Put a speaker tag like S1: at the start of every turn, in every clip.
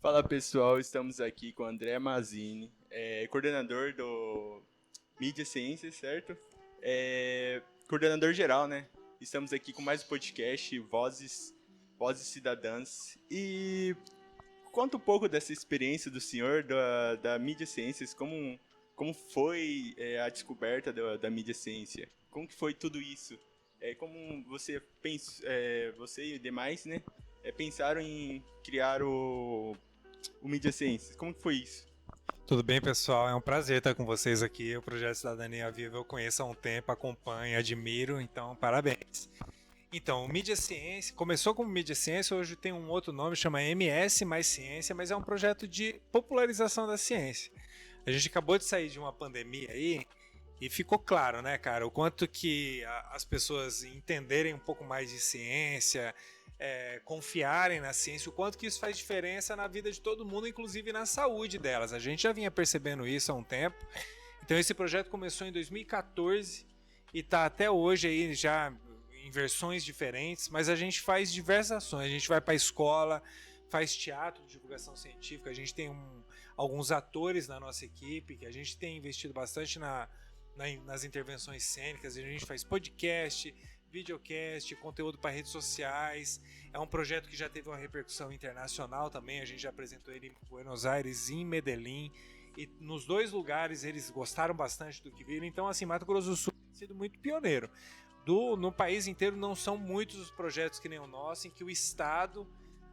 S1: Fala pessoal, estamos aqui com o André Mazini, coordenador do Mídia Ciências, certo? Coordenador geral, né? Estamos aqui com mais um podcast, Vozes Cidadãs. E conta um pouco dessa experiência do senhor da Mídia Ciências, como foi a descoberta da Mídia Ciência? Como que foi tudo isso? Como você pensa, você e demais, né? Pensaram em criar o Mídia Ciências. Como que foi isso?
S2: Tudo bem, pessoal? É um prazer estar com vocês aqui. O Projeto Cidadania Viva eu conheço há um tempo, acompanho, admiro, então parabéns. Então, o Mídia Ciência começou como Mídia Ciência, hoje tem um outro nome, chama MS Mais Ciência, mas é um projeto de popularização da ciência. A gente acabou de sair de uma pandemia aí e ficou claro, né, cara, o quanto que as pessoas entenderem um pouco mais de ciência, confiarem na ciência, o quanto que isso faz diferença na vida de todo mundo, inclusive na saúde delas. A gente já vinha percebendo isso há um tempo. Então esse projeto começou em 2014 e está até hoje aí já em versões diferentes, mas a gente faz diversas ações. A gente vai para a escola, faz teatro de divulgação científica, a gente tem alguns atores na nossa equipe, que a gente tem investido bastante nas intervenções cênicas, a gente faz podcast, videocast, conteúdo para redes sociais. É um projeto que já teve uma repercussão internacional também, a gente já apresentou ele em Buenos Aires e em Medellín, e nos dois lugares eles gostaram bastante do que viram. Então, assim, Mato Grosso do Sul tem sido muito pioneiro. No país inteiro não são muitos os projetos que nem o nosso, em que o Estado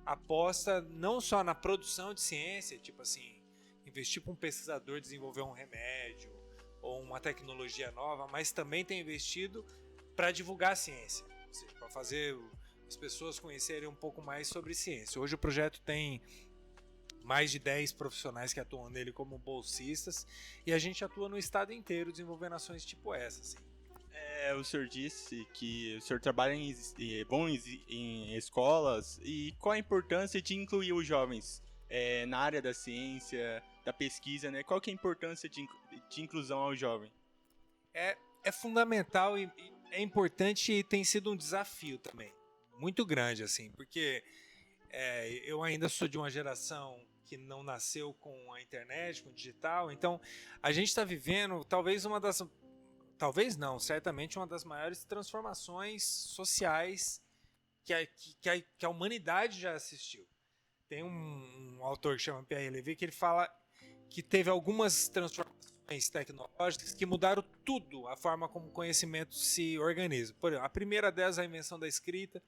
S2: aposta não só na produção de ciência, tipo assim, investir para um pesquisador desenvolver um remédio ou uma tecnologia nova, mas também tem investido para divulgar a ciência, ou seja, para fazer as pessoas conhecerem um pouco mais sobre ciência. Hoje o projeto tem mais de 10 profissionais que atuam nele como bolsistas e a gente atua no estado inteiro desenvolvendo ações tipo essa. Assim.
S1: O senhor disse que o senhor trabalha em escolas, e qual a importância de incluir os jovens na área da ciência, da pesquisa, né? Qual que é a importância de inclusão ao jovem?
S2: É fundamental e é importante e tem sido um desafio também, muito grande, assim, porque eu ainda sou de uma geração que não nasceu com a internet, com o digital, então a gente está vivendo talvez não, certamente uma das maiores transformações sociais que a humanidade já assistiu. Tem um autor que chama Pierre Levy que ele fala que teve algumas transformações tecnológicas que mudaram tudo, a forma como o conhecimento se organiza. Por exemplo, a primeira delas é a invenção da escrita.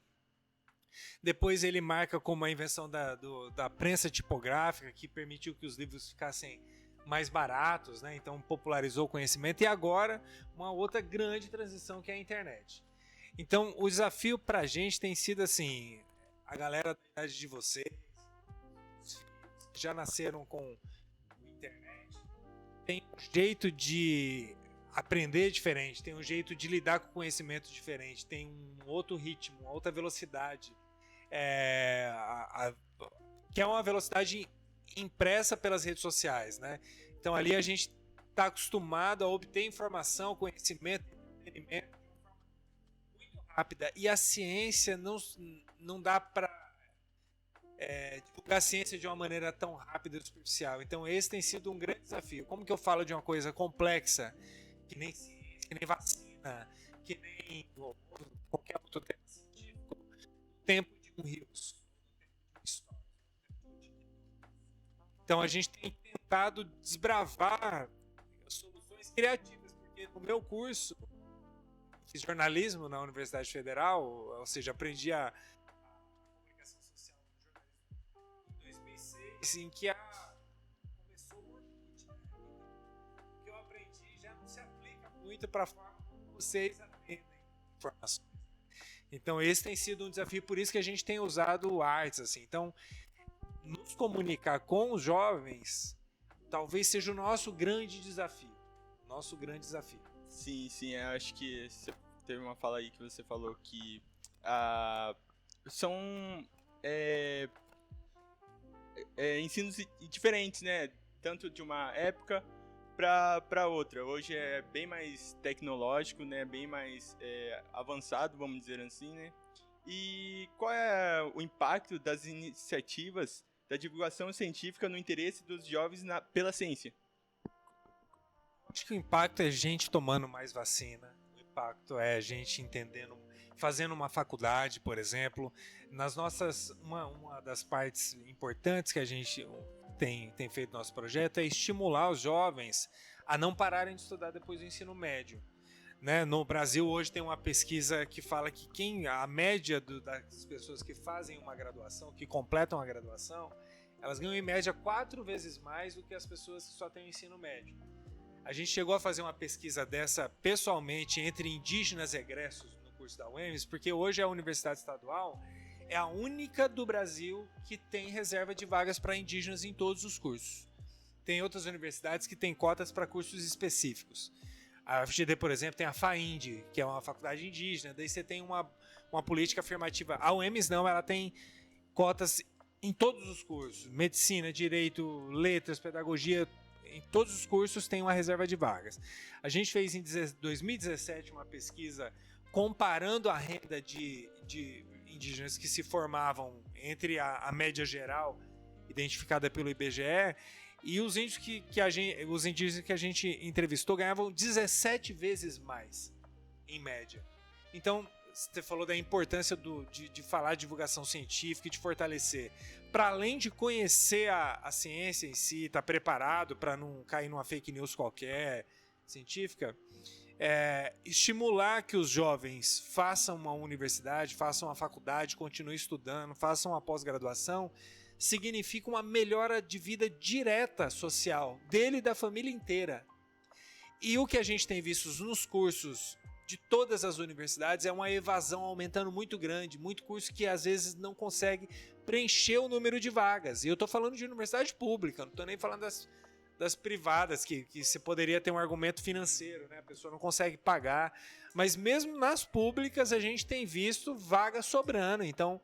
S2: Depois ele marca como a invenção da prensa tipográfica, que permitiu que os livros ficassem mais baratos, né? Então popularizou o conhecimento. E agora, uma outra grande transição que é a internet. Então, o desafio para a gente tem sido assim, a galera da idade de vocês, já nasceram com internet, tem um jeito de aprender diferente, tem um jeito de lidar com conhecimento diferente, tem um outro ritmo, uma outra velocidade, que é uma velocidade impressa pelas redes sociais, né? Então ali a gente está acostumado a obter informação, conhecimento, entretenimento muito rápida, e a ciência não dá para divulgar a ciência de uma maneira tão rápida e superficial. Então esse tem sido um grande desafio. Como que eu falo de uma coisa complexa, que nem ciência, que nem vacina, que nem qualquer outro tema científico, no tempo de um Rios, no tempo de uma história. Então a gente tem tentado desbravar soluções criativas, porque no meu curso fiz jornalismo na Universidade Federal, ou seja, aprendi a comunicação social no jornalismo em 2006, em que começou o Orkut, né? Então, o que eu aprendi já não se aplica muito para a forma como vocês aprendem informações. Então esse tem sido um desafio, por isso que a gente tem usado artes, assim. Então, nos comunicar com os jovens talvez seja o nosso grande desafio. Nosso grande desafio.
S1: Sim, eu acho que teve uma fala aí que você falou que são ensinos diferentes, né? Tanto de uma época para outra. Hoje é bem mais tecnológico, né? Bem mais avançado, vamos dizer assim, né? E qual é o impacto das iniciativas da divulgação científica no interesse dos jovens pela ciência?
S2: Acho que o impacto é a gente tomando mais vacina, o impacto é a gente entendendo, fazendo uma faculdade, por exemplo. Uma das partes importantes que a gente tem feito no nosso projeto é estimular os jovens a não pararem de estudar depois do ensino médio. Né? No Brasil hoje tem uma pesquisa que fala que a média das pessoas que fazem uma graduação, que completam a graduação, elas ganham em média 4 vezes mais do que as pessoas que só têm o ensino médio. A gente chegou a fazer uma pesquisa dessa pessoalmente entre indígenas egressos no curso da UEMS, porque hoje a Universidade Estadual é a única do Brasil que tem reserva de vagas para indígenas em todos os cursos. Tem outras universidades que têm cotas para cursos específicos. A FGD, por exemplo, tem a FAIND, que é uma faculdade indígena, daí você tem uma política afirmativa. A UEMS não, ela tem cotas em todos os cursos, medicina, direito, letras, pedagogia, em todos os cursos tem uma reserva de vagas. A gente fez em 2017 uma pesquisa comparando a renda de indígenas que se formavam entre a média geral, identificada pelo IBGE, e os índios os indígenas que a gente entrevistou ganhavam 17 vezes mais, em média. Então, você falou da importância de falar de divulgação científica e de fortalecer. Para além de conhecer a ciência em si, estar preparado para não cair numa fake news qualquer científica, estimular que os jovens façam uma universidade, façam uma faculdade, continuem estudando, façam uma pós-graduação, significa uma melhora de vida direta social dele e da família inteira. E o que a gente tem visto nos cursos de todas as universidades é uma evasão aumentando muito grande, muito curso que às vezes não consegue preencher o número de vagas. E eu estou falando de universidade pública, não estou nem falando das privadas, que você poderia ter um argumento financeiro, né? A pessoa não consegue pagar. Mas mesmo nas públicas a gente tem visto vagas sobrando. Então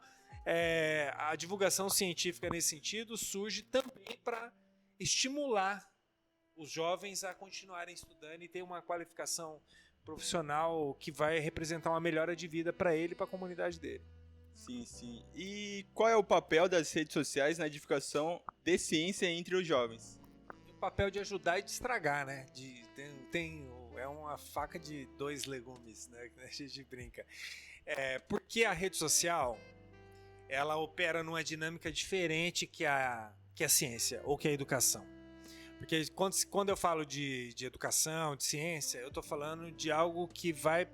S2: a divulgação científica nesse sentido surge também para estimular os jovens a continuarem estudando e ter uma qualificação profissional que vai representar uma melhora de vida para ele e para a comunidade dele.
S1: Sim, sim. E qual é o papel das redes sociais na divulgação de ciência entre os jovens?
S2: O papel de ajudar e de estragar, né? É uma faca de 2 legumes, né? Que a gente brinca. Porque a rede social ela opera numa dinâmica diferente que a ciência ou que a educação. Porque quando eu falo de educação, de ciência, eu estou falando de algo que vai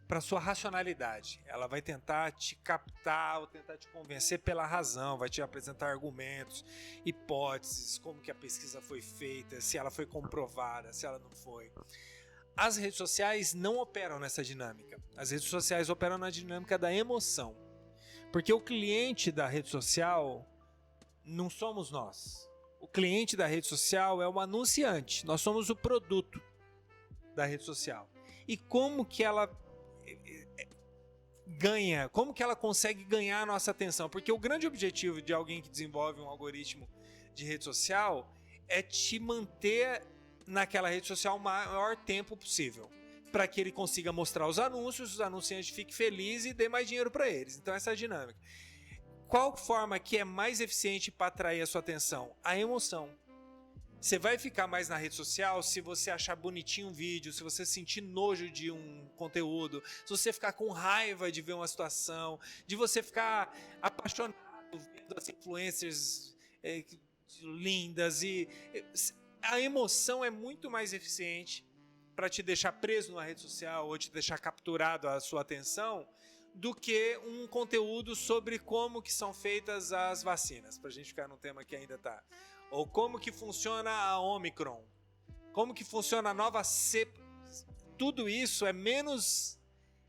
S2: para sua racionalidade. Ela vai tentar te captar ou tentar te convencer pela razão, vai te apresentar argumentos, hipóteses, como que a pesquisa foi feita, se ela foi comprovada, se ela não foi. As redes sociais não operam nessa dinâmica. As redes sociais operam na dinâmica da emoção. Porque o cliente da rede social não somos nós. O cliente da rede social é o anunciante. Nós somos o produto da rede social. E como que ela ganha, como que ela consegue ganhar a nossa atenção? Porque o grande objetivo de alguém que desenvolve um algoritmo de rede social é te manter naquela rede social o maior tempo possível, para que ele consiga mostrar os anunciantes fiquem felizes e dê mais dinheiro para eles. Então essa é a dinâmica. Qual forma que é mais eficiente para atrair a sua atenção? A emoção. Você vai ficar mais na rede social se você achar bonitinho um vídeo, se você sentir nojo de um conteúdo, se você ficar com raiva de ver uma situação, de você ficar apaixonado vendo as influencers lindas. A emoção é muito mais eficiente para te deixar preso numa rede social ou te deixar capturado a sua atenção do que um conteúdo sobre como que são feitas as vacinas, para a gente ficar num tema que ainda está. Ou como que funciona a Omicron, como que funciona a nova cepa. Tudo isso é menos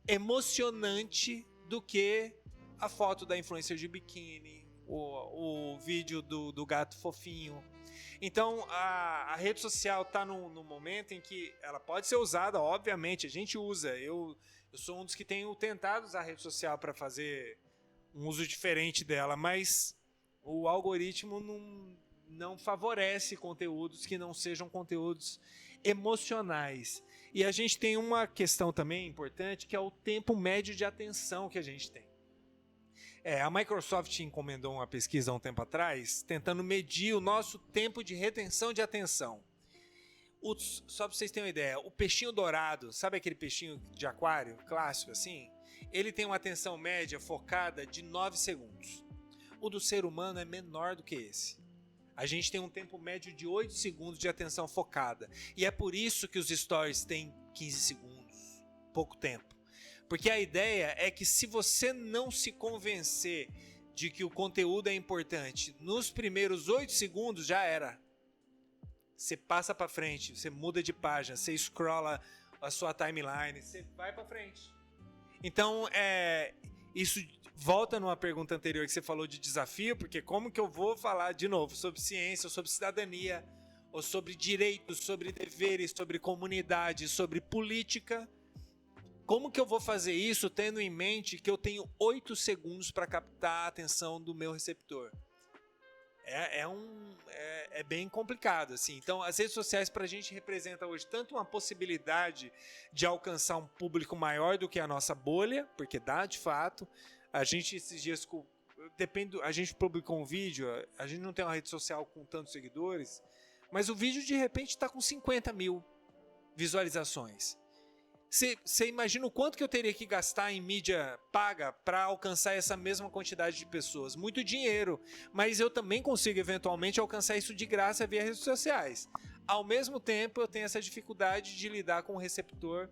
S2: emocionante do que a foto da influencer de biquíni, o vídeo do gato fofinho. Então a rede social está no momento em que ela pode ser usada, obviamente, a gente usa. Eu sou um dos que tenho tentado usar a rede social para fazer um uso diferente dela, mas o algoritmo não favorece conteúdos que não sejam conteúdos emocionais. E a gente tem uma questão também importante, que é o tempo médio de atenção que a gente tem. A Microsoft encomendou uma pesquisa há um tempo atrás, tentando medir o nosso tempo de retenção de atenção. Só para vocês terem uma ideia, o peixinho dourado, sabe aquele peixinho de aquário clássico assim? Ele tem uma atenção média focada de 9 segundos. O do ser humano é menor do que esse. A gente tem um tempo médio de 8 segundos de atenção focada. E é por isso que os stories têm 15 segundos, pouco tempo. Porque a ideia é que se você não se convencer de que o conteúdo é importante, nos primeiros 8 segundos já era. Você passa para frente, você muda de página, você scrolla a sua timeline, você vai para frente. Então, isso volta numa pergunta anterior que você falou de desafio, porque como que eu vou falar de novo sobre ciência, ou sobre cidadania, ou sobre direitos, sobre deveres, sobre comunidade, sobre política? Como que eu vou fazer isso tendo em mente que eu tenho 8 segundos para captar a atenção do meu receptor? É bem complicado, assim. Então, as redes sociais para a gente representam hoje tanto uma possibilidade de alcançar um público maior do que a nossa bolha, porque dá de fato. A gente esses dias a gente publicou um vídeo, a gente não tem uma rede social com tantos seguidores, mas o vídeo de repente está com 50 mil visualizações. Você imagina o quanto que eu teria que gastar em mídia paga para alcançar essa mesma quantidade de pessoas? Muito dinheiro, mas eu também consigo eventualmente alcançar isso de graça via redes sociais. Ao mesmo tempo, eu tenho essa dificuldade de lidar com o receptor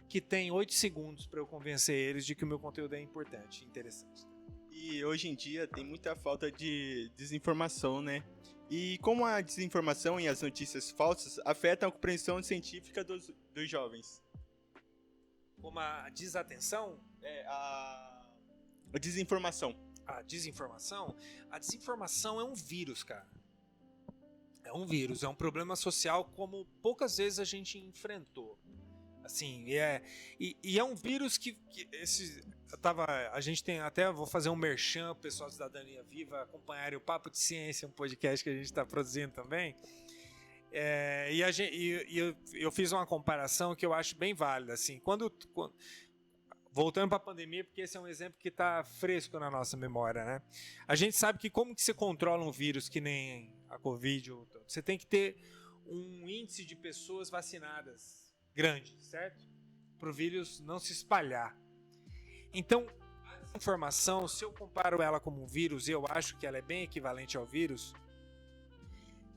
S2: que tem 8 segundos para eu convencer eles de que o meu conteúdo é importante e interessante.
S1: E hoje em dia tem muita falta de desinformação, né? E como a desinformação e as notícias falsas afetam a compreensão científica dos jovens?
S2: Como a desatenção?
S1: A desinformação.
S2: A desinformação? A desinformação é um vírus, cara. É um vírus, é um problema social como poucas vezes a gente enfrentou. Assim, e é um vírus que a gente tem até, vou fazer um merchan pro pessoal da Cidadania Viva acompanharem o Papo de Ciência, um podcast que a gente está produzindo também. Eu fiz uma comparação que eu acho bem válida. Assim, voltando para a pandemia, porque esse é um exemplo que está fresco na nossa memória, né? A gente sabe que como que se controla um vírus que nem a Covid, você tem que ter um índice de pessoas vacinadas grande, certo? Para o vírus não se espalhar. Então, a informação, se eu comparo ela como um vírus, e eu acho que ela é bem equivalente ao vírus,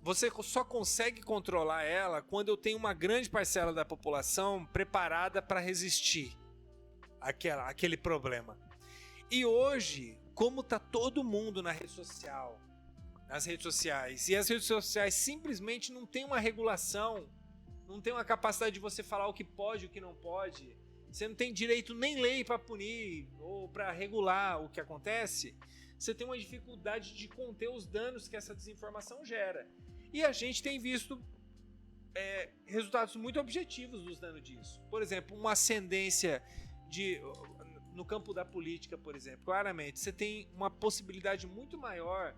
S2: você só consegue controlar ela quando eu tenho uma grande parcela da população preparada para resistir àquele problema. E hoje, como está todo mundo nas redes sociais, e as redes sociais simplesmente não têm uma regulação, não tem uma capacidade de você falar o que pode e o que não pode, você não tem direito nem lei para punir ou para regular o que acontece, você tem uma dificuldade de conter os danos que essa desinformação gera. E a gente tem visto resultados muito objetivos dos danos disso. Por exemplo, uma ascendência no campo da política, por exemplo. Claramente, você tem uma possibilidade muito maior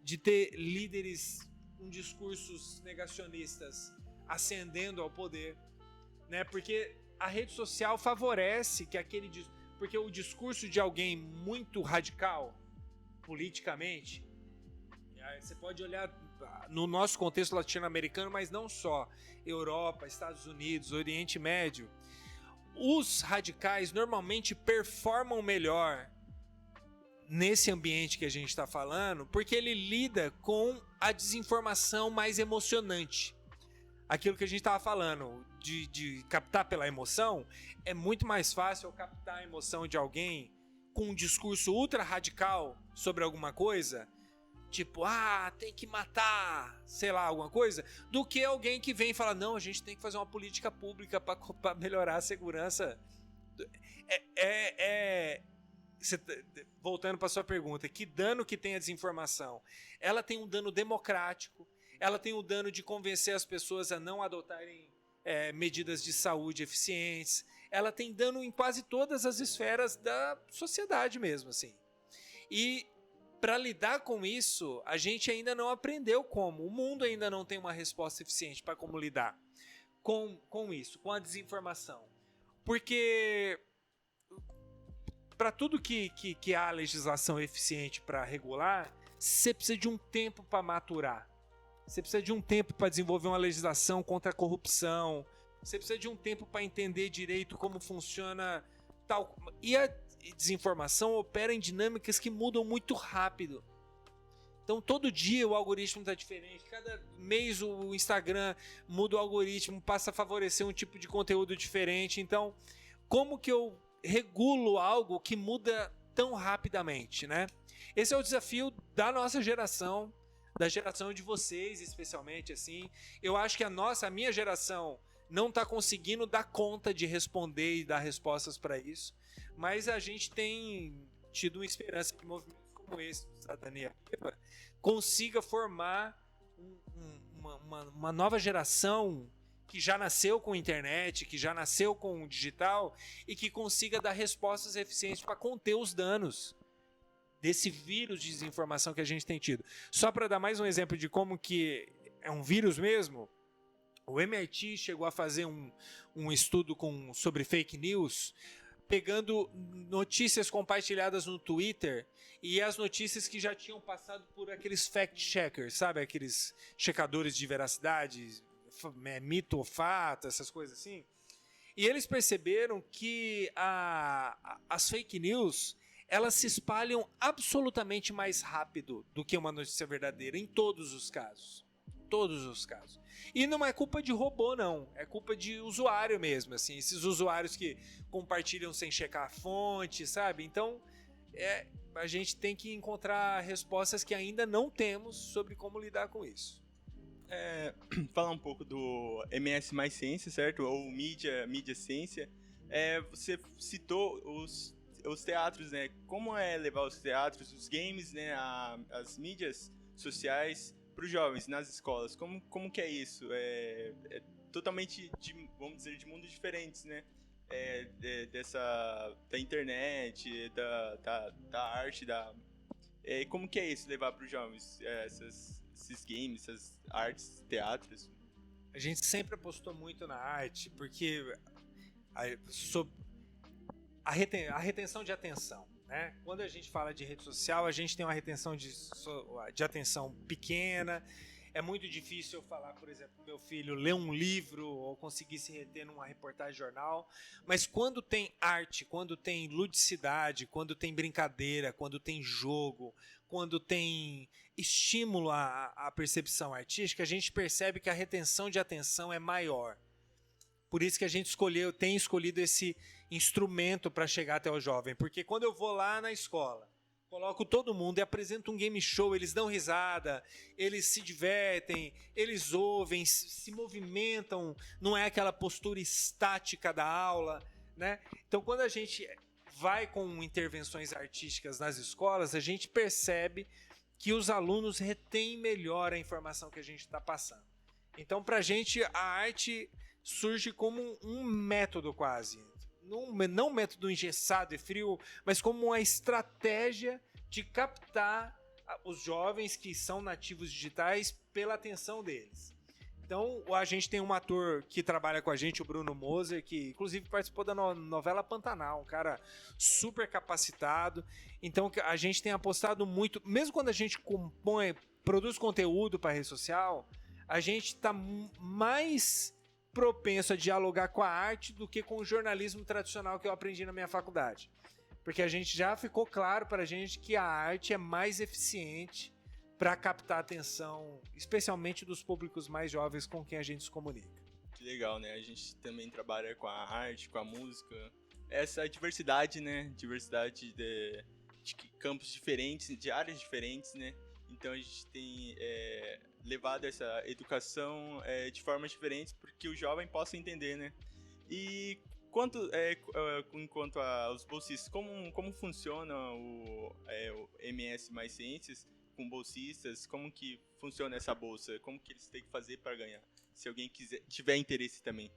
S2: de ter líderes com discursos negacionistas ascendendo ao poder, né? Porque a rede social favorece que porque o discurso de alguém muito radical politicamente, você pode olhar no nosso contexto latino-americano, mas não só, Europa, Estados Unidos, Oriente Médio, os radicais normalmente performam melhor nesse ambiente que a gente está falando, porque ele lida com a desinformação mais emocionante. Aquilo que a gente estava falando, de captar pela emoção, é muito mais fácil eu captar a emoção de alguém com um discurso ultra radical sobre alguma coisa, tipo, tem que matar, sei lá, alguma coisa, do que alguém que vem e fala, não, a gente tem que fazer uma política pública para melhorar a segurança. Voltando para sua pergunta, que dano que tem a desinformação? Ela tem um dano democrático, ela tem o dano de convencer as pessoas a não adotarem medidas de saúde eficientes, ela tem dano em quase todas as esferas da sociedade mesmo, assim. E para lidar com isso, a gente ainda não aprendeu como, o mundo ainda não tem uma resposta eficiente para como lidar com isso, com a desinformação. Porque para tudo que há legislação eficiente para regular, você precisa de um tempo para maturar. Você precisa de um tempo para desenvolver uma legislação contra a corrupção. Você precisa de um tempo para entender direito como funciona tal. E a desinformação opera em dinâmicas que mudam muito rápido. Então, todo dia o algoritmo está diferente. Cada mês o Instagram muda o algoritmo, passa a favorecer um tipo de conteúdo diferente. Então, como que eu regulo algo que muda tão rapidamente, né? Esse é o desafio da nossa geração, da geração de vocês, especialmente, assim. Eu acho que a minha geração não está conseguindo dar conta de responder e dar respostas para isso, mas a gente tem tido uma esperança de movimentos como esse, Cidadania Viva, consiga formar uma nova geração que já nasceu com a internet, que já nasceu com o digital e que consiga dar respostas eficientes para conter os danos desse vírus de desinformação que a gente tem tido. Só para dar mais um exemplo de como que é um vírus mesmo, o MIT chegou a fazer um estudo sobre fake news, pegando notícias compartilhadas no Twitter e as notícias que já tinham passado por aqueles fact-checkers, sabe? Aqueles checadores de veracidade, mito ou fato, essas coisas assim. E eles perceberam que as fake news, elas se espalham absolutamente mais rápido do que uma notícia verdadeira, em todos os casos. Todos os casos. E não é culpa de robô, não. É culpa de usuário mesmo, assim. Esses usuários que compartilham sem checar a fonte, sabe? Então, a gente tem que encontrar respostas que ainda não temos sobre como lidar com isso.
S1: Falar um pouco do MS Mais Ciência, certo? Ou mídia ciência. Você citou os teatros, né? Como é levar os teatros, os games, né? As mídias sociais para os jovens nas escolas? Como que é isso? É totalmente, vamos dizer, de mundos diferentes, né? Da internet, da arte, como que é isso, levar para os jovens esses games, essas artes, teatros?
S2: A gente sempre apostou muito na arte, porque a retenção de atenção, né? Quando a gente fala de rede social, a gente tem uma retenção de atenção pequena. É muito difícil eu falar, por exemplo, meu filho ler um livro ou conseguir se reter numa reportagem de jornal. Mas quando tem arte, quando tem ludicidade, quando tem brincadeira, quando tem jogo, quando tem estímulo à percepção artística, a gente percebe que a retenção de atenção é maior. Por isso que a gente tem escolhido esse instrumento para chegar até o jovem. Porque quando eu vou lá na escola, coloco todo mundo e apresento um game show, eles dão risada, eles se divertem, eles ouvem, se movimentam, não é aquela postura estática da aula, né? Então, quando a gente vai com intervenções artísticas nas escolas, a gente percebe que os alunos retêm melhor a informação que a gente está passando. Então, para a gente, a arte surge como um método quase. Não um método engessado e frio, mas como uma estratégia de captar os jovens que são nativos digitais pela atenção deles. Então, a gente tem um ator que trabalha com a gente, o Bruno Moser, que inclusive participou da novela Pantanal, um cara super capacitado. Então, a gente tem apostado muito, mesmo quando a gente produz conteúdo para rede social, a gente está mais propenso a dialogar com a arte do que com o jornalismo tradicional que eu aprendi na minha faculdade. Porque a gente já ficou claro para a gente que a arte é mais eficiente para captar a atenção, especialmente dos públicos mais jovens com quem a gente se comunica.
S1: Que legal, né? A gente também trabalha com a arte, com a música. Essa diversidade, né? Diversidade de campos diferentes, de áreas diferentes, né? Então a gente tem levado essa educação de formas diferentes para que o jovem possa entender, né? E enquanto aos bolsistas, como funciona o MS Mais Ciências com bolsistas? Como que funciona essa bolsa? Como que eles têm que fazer para ganhar? Se alguém tiver interesse também.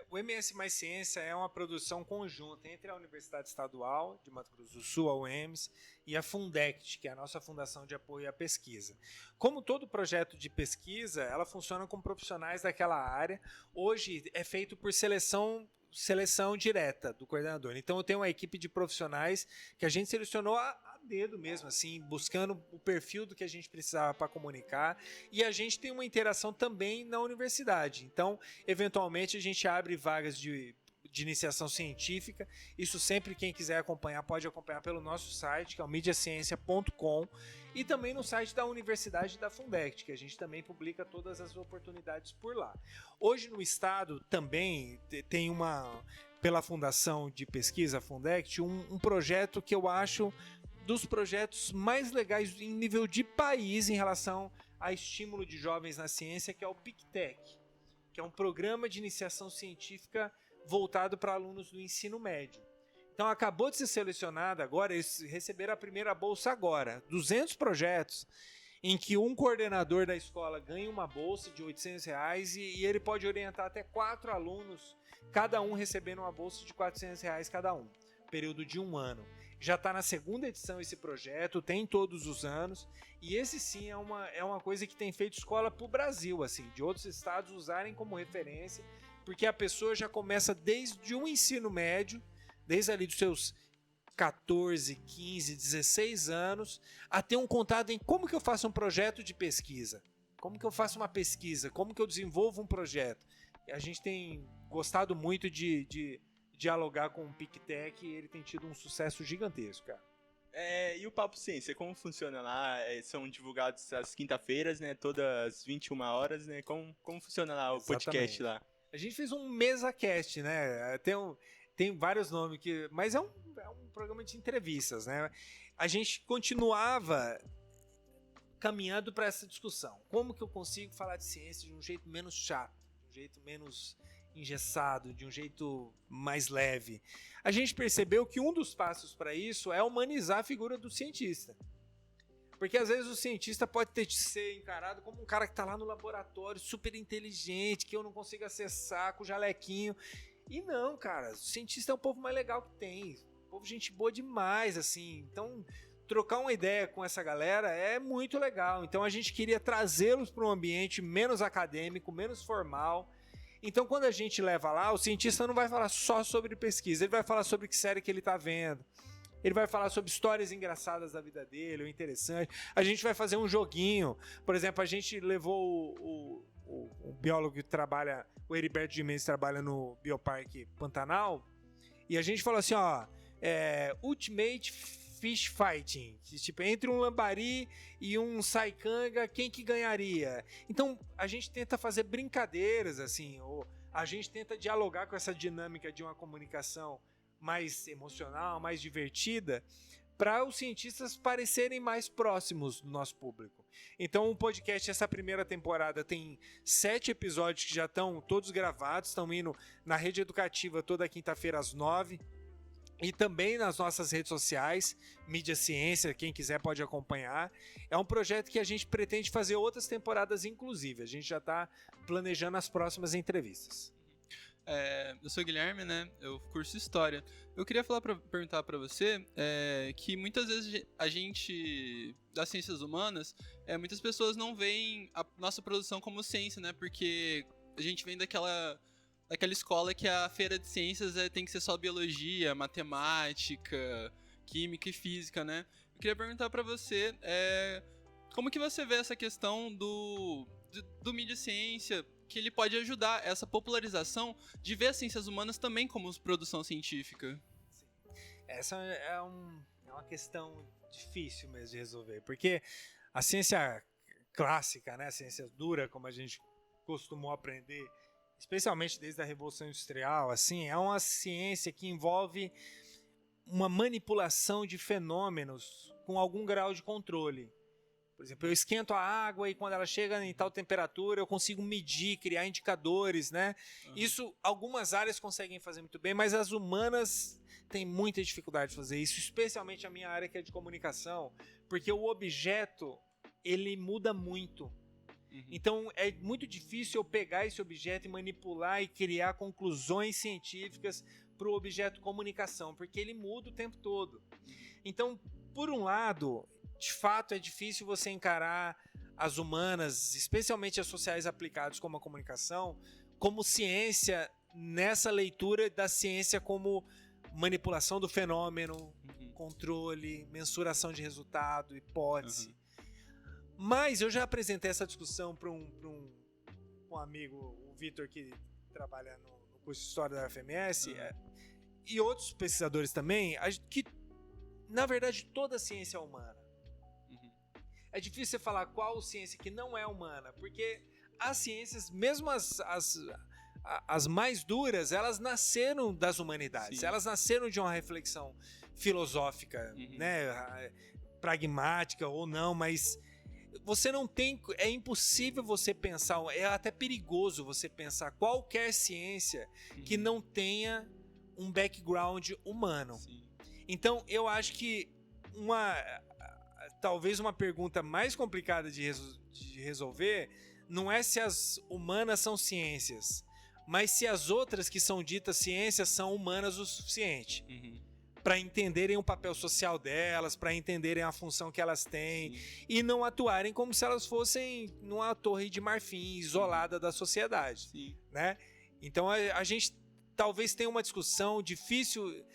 S2: O MS Mais Ciência é uma produção conjunta entre a Universidade Estadual de Mato Grosso do Sul, a UEMS, e a Fundect, que é a nossa Fundação de Apoio à Pesquisa. Como todo projeto de pesquisa, ela funciona com profissionais daquela área. Hoje é feito por seleção seleção direta do coordenador. Então eu tenho uma equipe de profissionais que a gente selecionou a dedo mesmo, assim, buscando o perfil do que a gente precisava para comunicar, e a gente tem uma interação também na universidade. Então, eventualmente, a gente abre vagas de iniciação científica. Isso sempre quem quiser acompanhar pode acompanhar pelo nosso site, que é o mediaciencia.com, e também no site da Universidade da Fundect, que a gente também publica todas as oportunidades por lá. Hoje no estado também tem pela Fundação de Pesquisa Fundect, um projeto que eu acho dos projetos mais legais em nível de país em relação a estímulo de jovens na ciência, que é o PICTEC, que é um programa de iniciação científica voltado para alunos do ensino médio. Então acabou de ser selecionado agora, eles receberam a primeira bolsa agora, 200 projetos, em que um coordenador da escola ganha uma bolsa de R$800 e ele pode orientar até 4 alunos, cada um recebendo uma bolsa de R$400 cada um, período de 1 ano. Já está na segunda edição esse projeto, tem todos os anos, e esse sim é uma coisa que tem feito escola para o Brasil, assim, de outros estados usarem como referência, porque a pessoa já começa desde o ensino médio, desde ali dos seus 14, 15, 16 anos, a ter um contato em como que eu faço um projeto de pesquisa, como que eu faço uma pesquisa, como que eu desenvolvo um projeto. E a gente tem gostado muito de dialogar com o PICTEC, e ele tem tido um sucesso gigantesco, cara.
S1: E o Papo Ciência, como funciona lá? São divulgados às quinta-feiras, né? Todas as 21 horas, né? Como funciona lá o podcast lá?
S2: A gente fez um MesaCast, né? Tem vários nomes, mas é um programa de entrevistas, né? A gente continuava caminhando para essa discussão. Como que eu consigo falar de ciência de um jeito menos chato, de um jeito menos engessado, de um jeito mais leve? A gente percebeu que um dos passos para isso é humanizar a figura do cientista. Porque às vezes o cientista pode ser encarado como um cara que está lá no laboratório, super inteligente, que eu não consigo acessar, com o jalequinho. E não, cara, o cientista é o povo mais legal que tem. O povo gente boa demais, assim. Então, trocar uma ideia com essa galera é muito legal. Então a gente queria trazê-los para um ambiente menos acadêmico, menos formal. Então, quando a gente leva lá, o cientista não vai falar só sobre pesquisa, ele vai falar sobre que série que ele está vendo, ele vai falar sobre histórias engraçadas da vida dele, ou interessante. A gente vai fazer um joguinho. Por exemplo, a gente levou o biólogo que trabalha, o Heriberto de Mendes, trabalha no Bioparque Pantanal, e a gente falou assim, ó, Ultimate Fish Fighting, tipo, entre um lambari e um saicanga, quem que ganharia? Então, a gente tenta fazer brincadeiras, assim, ou a gente tenta dialogar com essa dinâmica de uma comunicação mais emocional, mais divertida, para os cientistas parecerem mais próximos do nosso público. Então, o podcast, essa primeira temporada, tem 7 episódios que já estão todos gravados, estão indo na rede educativa toda quinta-feira às 9h, e também nas nossas redes sociais, Mídia Ciência, quem quiser pode acompanhar. É um projeto que a gente pretende fazer outras temporadas, inclusive. A gente já está planejando as próximas entrevistas.
S3: Eu sou o Guilherme, né? Eu curso História. Eu queria perguntar para você que muitas vezes a gente, das ciências humanas, muitas pessoas não veem a nossa produção como ciência, né? Porque a gente vem daquela escola que a feira de ciências tem que ser só biologia, matemática, química e física, né? Eu queria perguntar para você como que você vê essa questão do mídia ciência, que ele pode ajudar essa popularização de ver as ciências humanas também como produção científica.
S2: Sim. Essa é uma questão difícil mesmo de resolver, porque a ciência clássica, né, a ciência dura, como a gente costumou aprender, especialmente desde a Revolução Industrial, assim, é uma ciência que envolve uma manipulação de fenômenos com algum grau de controle. Por exemplo, eu esquento a água e quando ela chega em tal temperatura eu consigo medir, criar indicadores, né? Uhum. Isso algumas áreas conseguem fazer muito bem, mas as humanas têm muita dificuldade de fazer isso, especialmente a minha área que é de comunicação, porque o objeto, ele muda muito. Uhum. Então é muito difícil eu pegar esse objeto e manipular e criar conclusões científicas para o objeto comunicação, porque ele muda o tempo todo. Então, por um lado, de fato é difícil você encarar as humanas, especialmente as sociais aplicadas como a comunicação, como ciência nessa leitura da ciência como manipulação do fenômeno, controle, mensuração de resultado, hipótese. Mas eu já apresentei essa discussão para um amigo, o Vitor, que trabalha no curso de História da UFMS, e outros pesquisadores também, que, na verdade, toda ciência é humana. É difícil você falar qual ciência que não é humana, porque as ciências, mesmo as mais duras, elas nasceram das humanidades. Sim. Elas nasceram de uma reflexão filosófica, né, pragmática ou não, mas você não tem, é impossível você pensar, é até perigoso você pensar qualquer ciência que não tenha um background humano. Sim. Então, eu acho que talvez uma pergunta mais complicada de resolver não é se as humanas são ciências, mas se as outras que são ditas ciências são humanas o suficiente para entenderem o papel social delas, para entenderem a função que elas têm. Sim. E não atuarem como se elas fossem numa torre de marfim isolada da sociedade. Sim. Né? Então a gente talvez tenha uma discussão difícil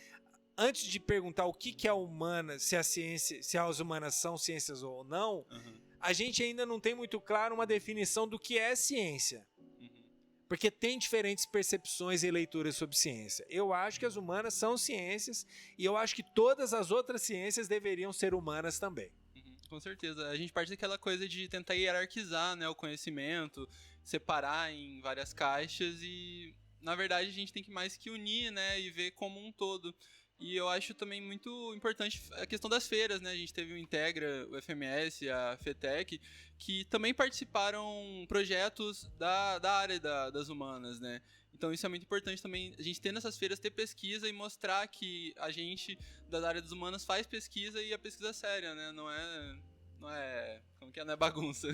S2: antes de perguntar o que é humana, se as humanas são ciências ou não. A gente ainda não tem muito claro uma definição do que é ciência. Porque tem diferentes percepções e leituras sobre ciência. Eu acho que as humanas são ciências e eu acho que todas as outras ciências deveriam ser humanas também.
S3: Com certeza. A gente parte daquela coisa de tentar hierarquizar, né, o conhecimento, separar em várias caixas e, na verdade, a gente tem que mais que unir, né, e ver como um todo. E eu acho também muito importante a questão das feiras, né? A gente teve o Integra, o FMS, a FETEC, que também participaram projetos da área das humanas, né? Então isso é muito importante também, a gente ter nessas feiras, ter pesquisa e mostrar que a gente da área das humanas faz pesquisa e a pesquisa é séria, né? Não é bagunça.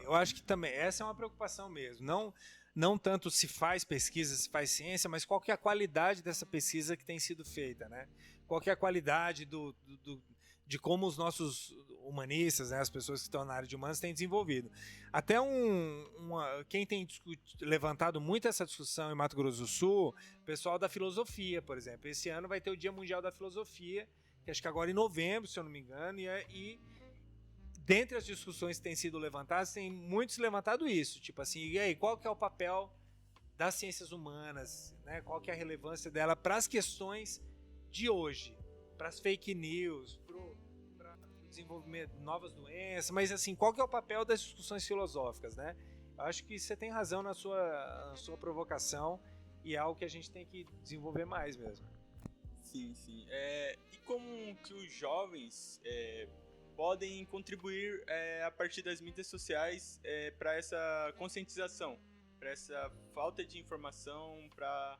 S2: Eu acho que também, essa é uma preocupação mesmo. Não tanto se faz pesquisa, se faz ciência, mas qual que é a qualidade dessa pesquisa que tem sido feita, né? Qual que é a qualidade de como os nossos humanistas, né, as pessoas que estão na área de humanas, têm desenvolvido. Até quem tem levantado muito essa discussão em Mato Grosso do Sul, o pessoal da filosofia, por exemplo. Esse ano vai ter o Dia Mundial da Filosofia, que acho que agora em novembro, se eu não me engano, e dentre as discussões que têm sido levantadas, tem muitos levantado isso, tipo assim, e aí, qual que é o papel das ciências humanas, né? Qual que é a relevância dela para as questões de hoje, para as fake news, para o desenvolvimento de novas doenças, mas assim, qual que é o papel das discussões filosóficas, né? Eu acho que você tem razão na sua provocação e é algo que a gente tem que desenvolver mais mesmo.
S1: Sim. E como que os jovens podem contribuir a partir das mídias sociais para essa conscientização, para essa falta de informação, para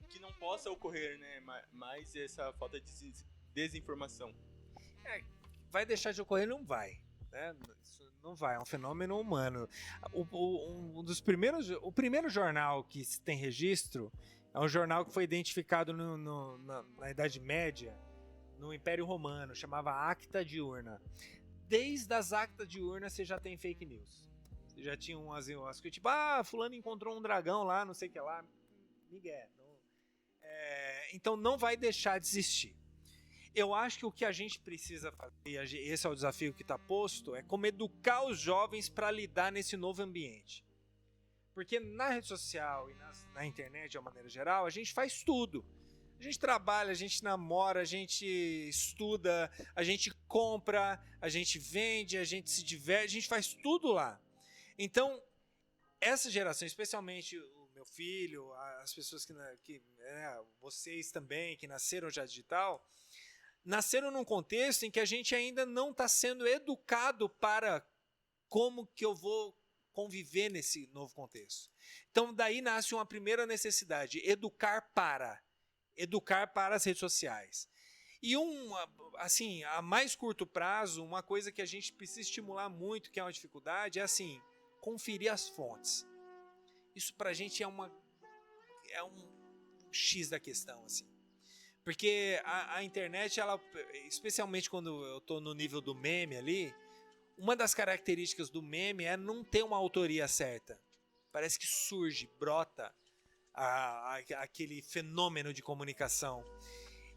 S1: que não possa ocorrer, né, mais essa falta de desinformação?
S2: Vai deixar de ocorrer? Não vai. Né? Isso não vai, é um fenômeno humano. O primeiro jornal que tem registro é um jornal que foi identificado na Idade Média, no Império Romano, chamava Acta Diurna. Desde as Actas Diurnas você já tem fake news. Você já tinha umas que tipo, fulano encontrou um dragão lá, não sei o que lá. Miguel. Então não vai deixar de existir. Eu acho que o que a gente precisa fazer, e esse é o desafio que está posto, é como educar os jovens para lidar nesse novo ambiente. Porque na rede social e na internet, de uma maneira geral, a gente faz tudo. A gente trabalha, a gente namora, a gente estuda, a gente compra, a gente vende, a gente se diverte, a gente faz tudo lá. Então, essa geração, especialmente o meu filho, as pessoas vocês também, que nasceram já digital, nasceram num contexto em que a gente ainda não está sendo educado para como que eu vou conviver nesse novo contexto. Então, daí nasce uma primeira necessidade, educar para as redes sociais. E a mais curto prazo, uma coisa que a gente precisa estimular muito, que é uma dificuldade, é assim, conferir as fontes. Isso pra gente é um X da questão, assim. Porque a internet, ela, especialmente quando eu tô no nível do meme ali, uma das características do meme é não ter uma autoria certa. Parece que surge, brota aquele fenômeno de comunicação.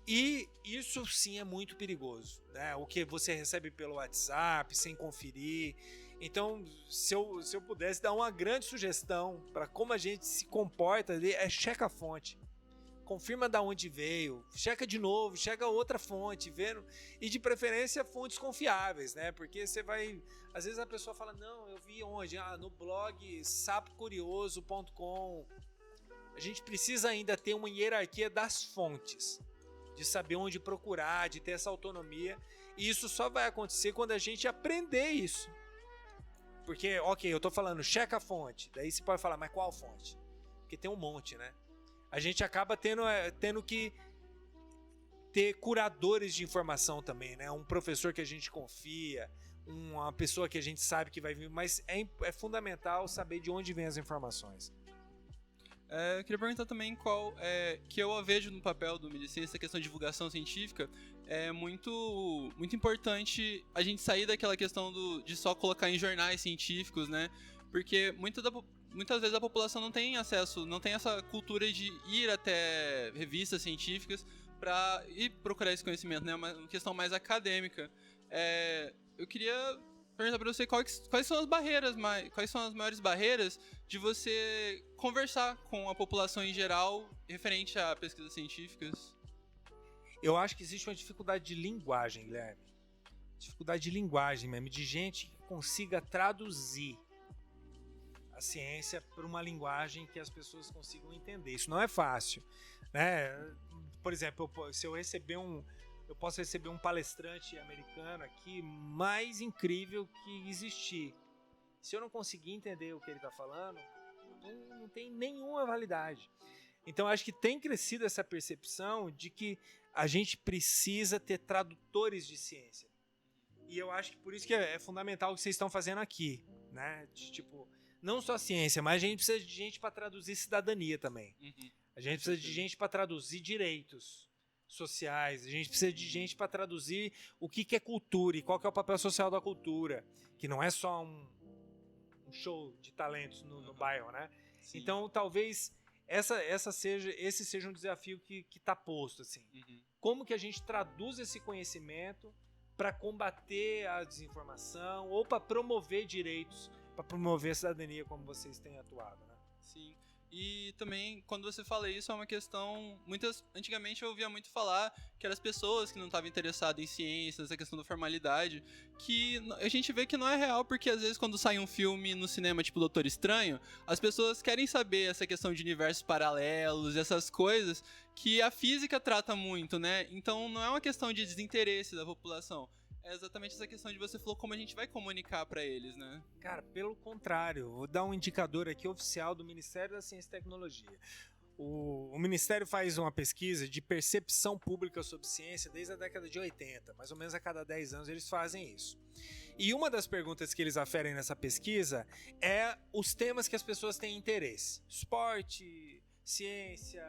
S2: E isso sim é muito perigoso, né? O que você recebe pelo WhatsApp, sem conferir. Então, se eu pudesse dar uma grande sugestão para como a gente se comporta, checa a fonte. Confirma de onde veio, checa de novo, checa outra fonte, vendo, e de preferência fontes confiáveis, né? Porque você vai, às vezes a pessoa fala, não, eu vi onde? No blog sapocurioso.com. A gente precisa ainda ter uma hierarquia das fontes, de saber onde procurar, de ter essa autonomia, e isso só vai acontecer quando a gente aprender isso. Porque, ok, eu tô falando, checa a fonte, daí você pode falar, mas qual fonte? Porque tem um monte, né? A gente acaba tendo que ter curadores de informação também, né? Um professor que a gente confia, uma pessoa que a gente sabe que vai vir, mas é fundamental saber de onde vêm as informações.
S3: Eu queria perguntar também que eu vejo no papel do Mídia Ciência, essa questão de divulgação científica, é muito importante a gente sair daquela questão de só colocar em jornais científicos, né? Porque muitas vezes a população não tem acesso, não tem essa cultura de ir até revistas científicas para ir procurar esse conhecimento, né? Uma questão mais acadêmica. Eu queria perguntar para você quais são as barreiras, quais são as maiores barreiras de você conversar com a população em geral referente a pesquisas científicas?
S2: Eu acho que existe uma dificuldade de linguagem, Guilherme. Dificuldade de linguagem mesmo, de gente que consiga traduzir a ciência para uma linguagem que as pessoas consigam entender. Isso não é fácil, né? Por exemplo, se eu posso receber um palestrante americano aqui mais incrível que existir. Se eu não conseguir entender o que ele está falando, não tem nenhuma validade. Então, acho que tem crescido essa percepção de que a gente precisa ter tradutores de ciência. E eu acho que por isso que é fundamental o que vocês estão fazendo aqui, né? Não só ciência, mas a gente precisa de gente para traduzir cidadania também.
S3: Uhum.
S2: A gente precisa de gente para traduzir direitos sociais, a gente precisa de gente para traduzir o que é cultura e qual que é o papel social da cultura, que não é só um show de talentos no bairro, né? Sim. Então, talvez esse seja um desafio que está posto, assim.
S3: Uhum.
S2: Como que a gente traduz esse conhecimento para combater a desinformação ou para promover direitos, para promover a cidadania, como vocês têm atuado, né?
S3: Sim. E também, quando você fala isso, é uma questão... Antigamente eu ouvia muito falar que eram as pessoas que não estavam interessadas em ciências, essa questão da formalidade, que a gente vê que não é real, porque às vezes quando sai um filme no cinema, tipo Doutor Estranho, as pessoas querem saber essa questão de universos paralelos, essas coisas que a física trata muito, né? Então não é uma questão de desinteresse da população. É exatamente essa questão de você falou como a gente vai comunicar para eles, né?
S2: Cara, pelo contrário, vou dar um indicador aqui oficial do Ministério da Ciência e Tecnologia. O Ministério faz uma pesquisa de percepção pública sobre ciência desde a década de 80, mais ou menos a cada 10 anos eles fazem isso. E uma das perguntas que eles aferem nessa pesquisa é os temas que as pessoas têm interesse. Esporte, ciência,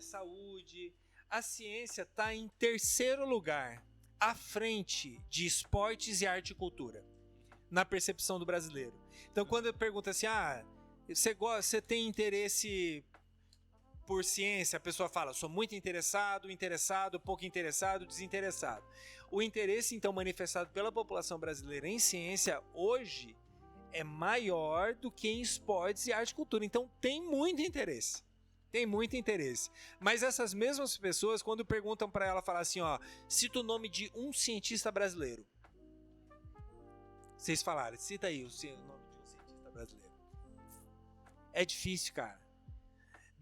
S2: saúde. A ciência está em terceiro lugar, à frente de esportes e arte e cultura, na percepção do brasileiro. Então, quando eu pergunto assim, você tem interesse por ciência? A pessoa fala, sou muito interessado, pouco interessado, desinteressado. O interesse, então, manifestado pela população brasileira em ciência, hoje, é maior do que em esportes e arte e cultura. Então, tem muito interesse. Tem muito interesse. Mas essas mesmas pessoas, quando perguntam para ela, falar assim, cita o nome de um cientista brasileiro. Vocês falaram, cita aí o nome de um cientista brasileiro. É difícil, cara.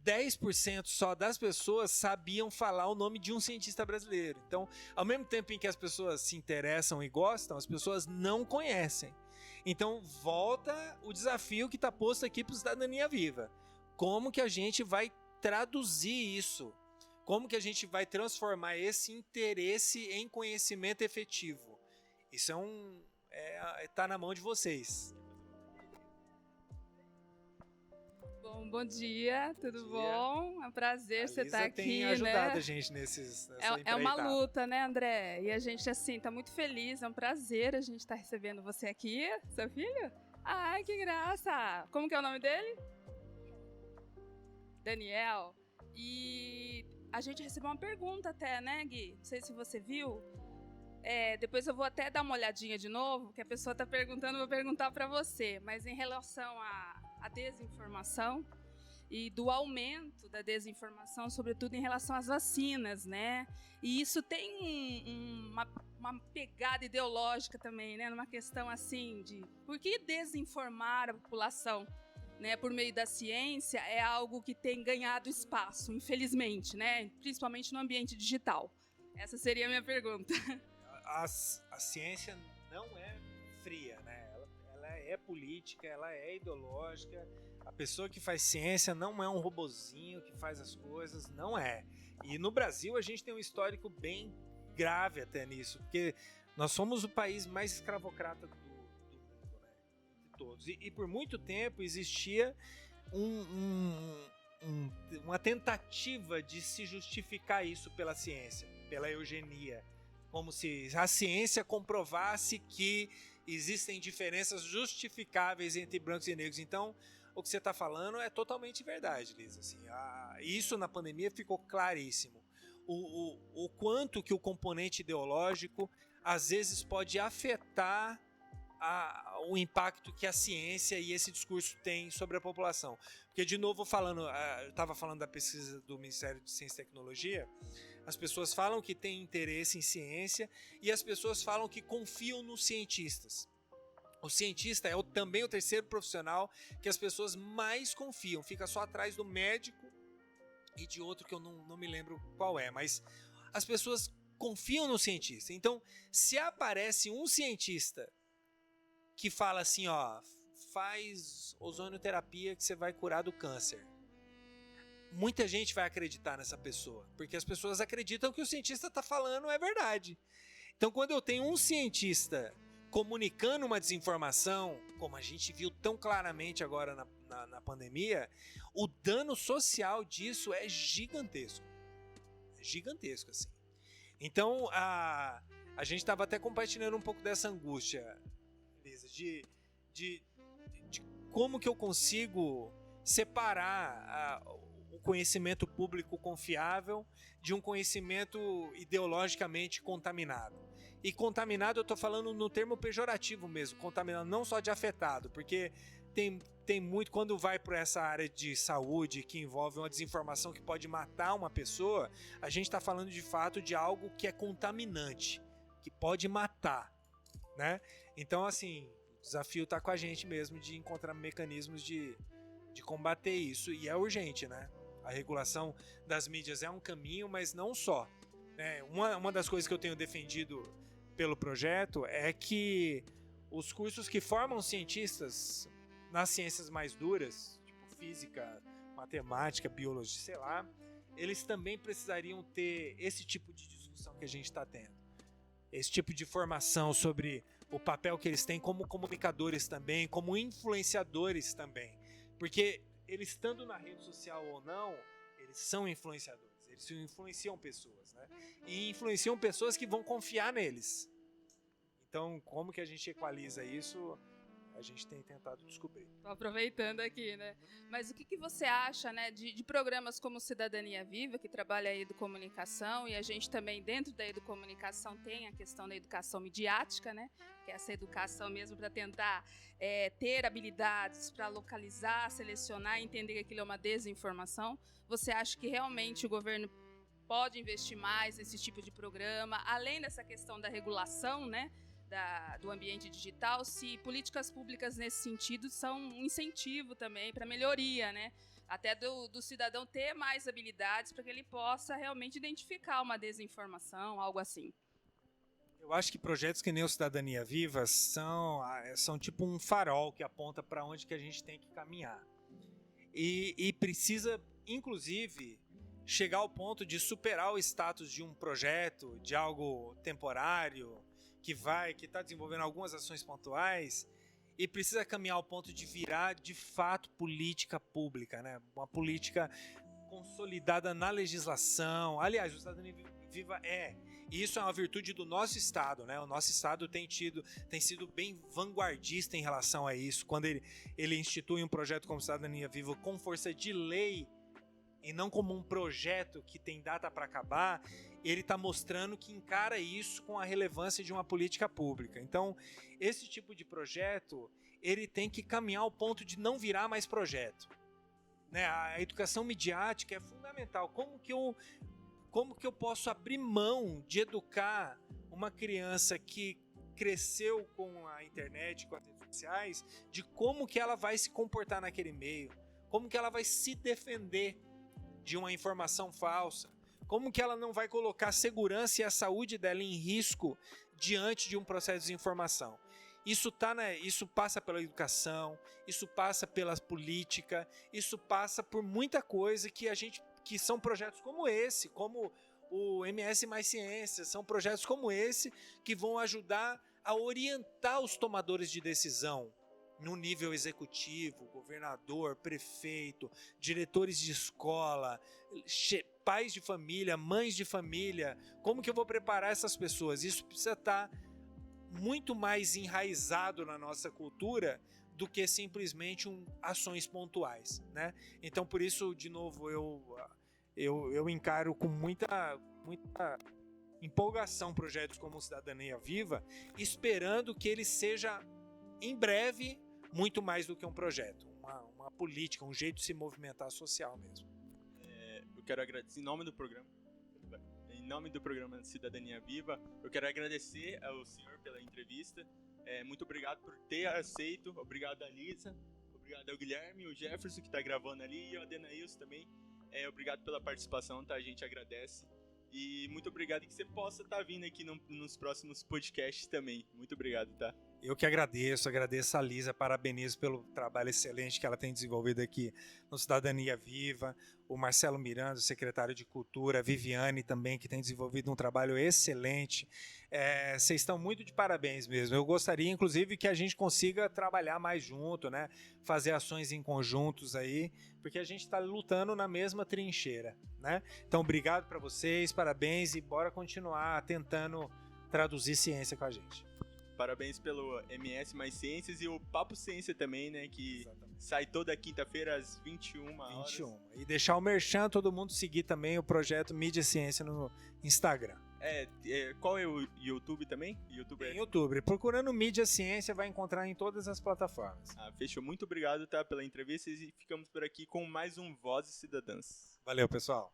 S2: 10% só das pessoas sabiam falar o nome de um cientista brasileiro. Então, ao mesmo tempo em que as pessoas se interessam e gostam, as pessoas não conhecem. Então, volta o desafio que está posto aqui para o Cidadania Viva. Como que a gente vai traduzir isso? Como que a gente vai transformar esse interesse em conhecimento efetivo? Isso tá na mão de vocês.
S4: Bom dia, tudo bom? É um prazer você estar aqui,
S2: tem ajudado a gente nessa
S4: é uma luta, né, André? E a gente, assim, tá muito feliz, é um prazer a gente estar recebendo você aqui. Seu filho? Ai, que graça! Como que é o nome dele? Daniel, e a gente recebeu uma pergunta até, né, Gui? Não sei se você viu. Depois eu vou até dar uma olhadinha de novo, que a pessoa está perguntando, vou perguntar para você. Mas em relação à desinformação e do aumento da desinformação, sobretudo em relação às vacinas, né? E isso tem uma pegada ideológica também, né? Numa questão assim de por que desinformar a população, né, por meio da ciência é algo que tem ganhado espaço, infelizmente, né? Principalmente no ambiente digital. Essa seria a minha pergunta.
S2: A ciência não é fria, né? Ela é política, ela é ideológica. A pessoa que faz ciência não é um robozinho que faz as coisas, não é. E no Brasil a gente tem um histórico bem grave até nisso, porque nós somos o país mais escravocrata do mundo, né? De todos. E por muito tempo existia uma tentativa de se justificar isso pela ciência, pela eugenia. Como se a ciência comprovasse que existem diferenças justificáveis entre brancos e negros. Então, o que você está falando é totalmente verdade, Lisa. Assim, isso na pandemia ficou claríssimo. O quanto que o componente ideológico às vezes pode afetar o impacto que a ciência e esse discurso têm sobre a população. Porque, de novo, eu estava falando da pesquisa do Ministério de Ciência e Tecnologia, as pessoas falam que têm interesse em ciência e as pessoas falam que confiam nos cientistas. O cientista é também o terceiro profissional que as pessoas mais confiam, fica só atrás do médico e de outro que eu não me lembro qual é, mas as pessoas confiam no cientista. Então, se aparece um cientista que fala assim, ó, faz ozonioterapia que você vai curar do câncer, muita gente vai acreditar nessa pessoa, porque as pessoas acreditam que o cientista está falando é verdade. Então, quando eu tenho um cientista comunicando uma desinformação, como a gente viu tão claramente agora na pandemia, o dano social disso é gigantesco. É gigantesco, assim. Então, a gente estava até compartilhando um pouco dessa angústia, Lisa, de como que eu consigo separar o conhecimento público confiável de um conhecimento ideologicamente contaminado. E contaminado eu estou falando no termo pejorativo mesmo, contaminado não só de afetado, porque tem muito, quando vai para essa área de saúde que envolve uma desinformação que pode matar uma pessoa, a gente está falando de fato de algo que é contaminante, que pode matar, né? Então, assim, o desafio está com a gente mesmo de encontrar mecanismos de combater isso, e é urgente, né? A regulação das mídias é um caminho, mas não só. Né? Uma das coisas que eu tenho defendido pelo projeto é que os cursos que formam cientistas nas ciências mais duras, tipo física, matemática, biologia, sei lá, eles também precisariam ter esse tipo de discussão que a gente está tendo. Esse tipo de formação sobre o papel que eles têm como comunicadores também, como influenciadores também. Porque eles estando na rede social ou não, eles são influenciadores, eles influenciam pessoas, né? E influenciam pessoas que vão confiar neles. Então, como que a gente equaliza isso? A gente tem tentado descobrir.
S4: Estou aproveitando aqui, né? Mas o que você acha, né, de programas como Cidadania Viva, que trabalha a educomunicação, e a gente também, dentro da educomunicação, tem a questão da educação midiática, né? Que é essa educação mesmo para tentar ter habilidades para localizar, selecionar e entender que aquilo é uma desinformação. Você acha que realmente o governo pode investir mais nesse tipo de programa, além dessa questão da regulação, né? Do ambiente digital, se políticas públicas nesse sentido são um incentivo também para melhoria, né? Até do cidadão ter mais habilidades para que ele possa realmente identificar uma desinformação, algo assim.
S2: Eu acho que projetos que nem o Cidadania Viva são tipo um farol que aponta para onde que a gente tem que caminhar. E precisa, inclusive, chegar ao ponto de superar o status de um projeto, de algo temporário, que está desenvolvendo algumas ações pontuais, e precisa caminhar ao ponto de virar, de fato, política pública, né? Uma política consolidada na legislação. Aliás, o Cidadania Viva e isso é uma virtude do nosso Estado, né? O nosso Estado tem sido bem vanguardista em relação a isso. Quando ele institui um projeto como Cidadania Viva com força de lei, e não como um projeto que tem data para acabar, ele está mostrando que encara isso com a relevância de uma política pública. Então, esse tipo de projeto, ele tem que caminhar ao ponto de não virar mais projeto. Né? A educação midiática é fundamental. Como que eu posso abrir mão de educar uma criança que cresceu com a internet, com as redes sociais, de como que ela vai se comportar naquele meio, como que ela vai se defender de uma informação falsa, como que ela não vai colocar a segurança e a saúde dela em risco diante de um processo de desinformação. Isso passa pela educação, isso passa pela política, isso passa por muita coisa que são projetos como esse, como o MS Mais Ciências, são projetos como esse que vão ajudar a orientar os tomadores de decisão no nível executivo, governador, prefeito, diretores de escola, pais de família, mães de família. Como que eu vou preparar essas pessoas? Isso precisa estar muito mais enraizado na nossa cultura do que simplesmente ações pontuais, né? Então, por isso, de novo, eu encaro com muita empolgação projetos como o Cidadania Viva, esperando que ele seja, em breve, muito mais do que um projeto, uma política, um jeito de se movimentar social mesmo.
S1: Eu quero agradecer em nome do programa Cidadania Viva, eu quero agradecer ao senhor pela entrevista. Muito obrigado por ter aceito, obrigado a Lisa, obrigado ao Guilherme, o Jefferson que está gravando ali e o Adenailson também. Obrigado pela participação, tá? A gente agradece. E muito obrigado que você possa estar vindo aqui nos próximos podcasts também. Muito obrigado, tá?
S2: Eu que agradeço a Lisa, parabenizo pelo trabalho excelente que ela tem desenvolvido aqui no Cidadania Viva, o Marcelo Miranda, o secretário de Cultura, a Viviane também, que tem desenvolvido um trabalho excelente. Vocês estão muito de parabéns mesmo. Eu gostaria, inclusive, que a gente consiga trabalhar mais junto, né? Fazer ações em conjuntos aí, porque a gente está lutando na mesma trincheira, né? Então, obrigado para vocês, parabéns e bora continuar tentando traduzir ciência com a gente.
S1: Parabéns pelo MS Mais Ciências e o Papo Ciência também, né? Que
S2: Exatamente.
S1: sai toda quinta-feira às 21 horas.
S2: 21. E deixar o merchan, todo mundo seguir também o projeto Mídia Ciência no Instagram.
S1: Qual é o YouTube também?
S2: Em YouTube. Procurando Mídia Ciência, vai encontrar em todas as plataformas.
S1: Fechou. Muito obrigado, tá, pela entrevista e ficamos por aqui com mais um Vozes Cidadãs.
S2: Valeu, pessoal.